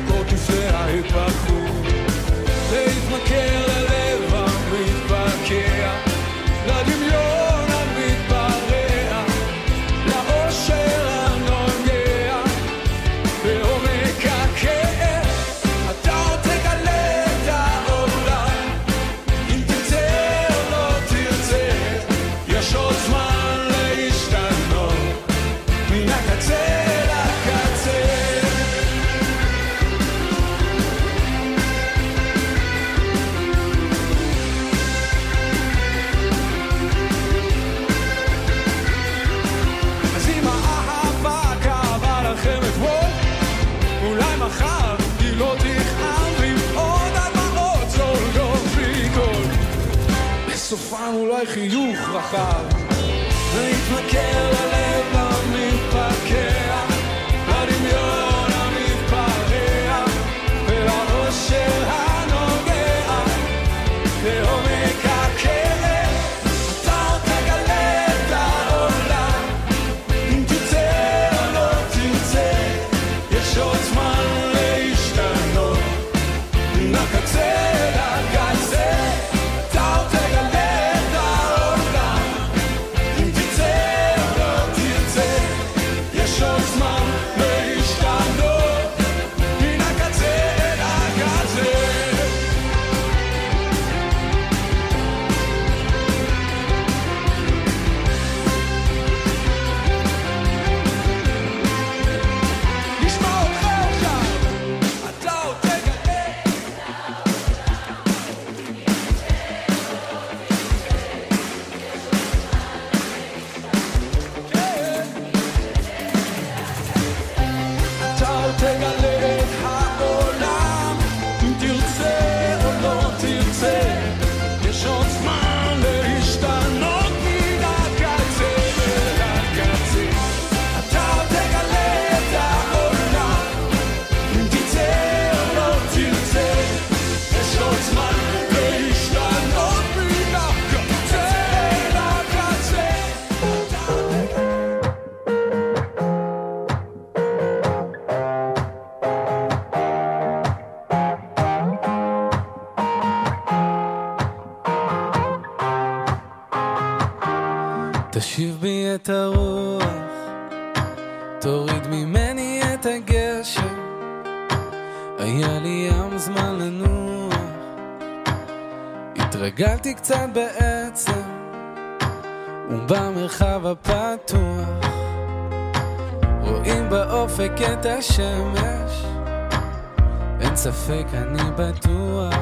דקות לפני ההתפתחות, להתמכר ללב המתפקע, לדמיון המתפרע, לאושר הנוגע בעומק הכאב. אתה עוד תגלה את העולם, אם תרצה או לא תרצה, יש עוד זמן להשתנות מן הקצה לקצה. אז אם האהבה כאבה לכם אתמול, אולי מחר היא לא תכאב עם עוד הדמעות זולגות בלי קול, בסופן אולי חיוך רחב, להתמכר ללב המתפקע, לדמיון המתפרע ולאושר הנוגע בעומק הכאב. אתה עוד תגלה את העולם, אם תרצה או לא תרצה, יש עוד זמן להשתנות מן הקצה לקצה. אתה עוד תגלה את העולם, אם תרצה או לא תרצה, יש עוד זמן להשתנות מן הקצה לקצה. נשמע אותך עכשיו, אתה עוד תגלה. אתה עוד תגלה את העולם, אם תרצה או לא תרצה, יש עוד זמן להשתנות מן הקצה לקצה. אתה עוד תגלה את העולם, אם תרצה או לא תרצה, יש עוד זמן להשתנות מן הקצה לקצה. תשיב בי את הרוח, תוריד ממני את הגשם, היה לי ים זמן לנוח, התרגלתי קצת בעצם, ובמרחב הפתוח רואים באופק את השמש, אין ספק אני בטוח,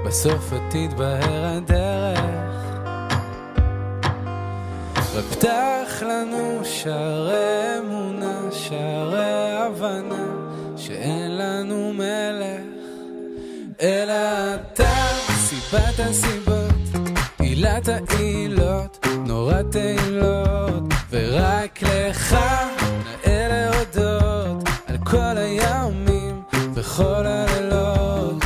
בסוף תתבהר הדרך, רק פתח לנו שערי אמונה, שערי הבנה, שאין לנו מלך אלא אתה, סיבת הסיבות, עילת העילות, נורא תהילות, ורק לך נאה להודות על כל הימים וכל הלילות.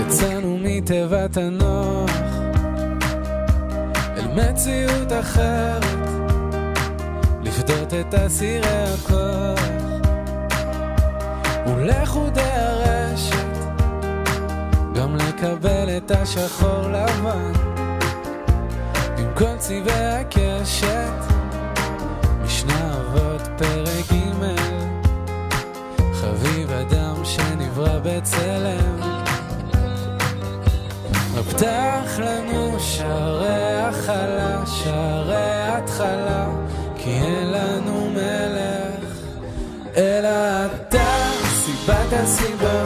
יצאנו מתיבת הנוח אל מציאות אחרת, לפדות את אסירי הכוח ולחודי הרשת, גם לקבל את השחור לבן במקום צבעי הקשת. משנה אבות פרק ג', חביב אדם שנברא בצלם, פתח לנו שערי החלה, שערי התחלה, כי אין לנו מלך אלא אתה, סיבת הסיבה,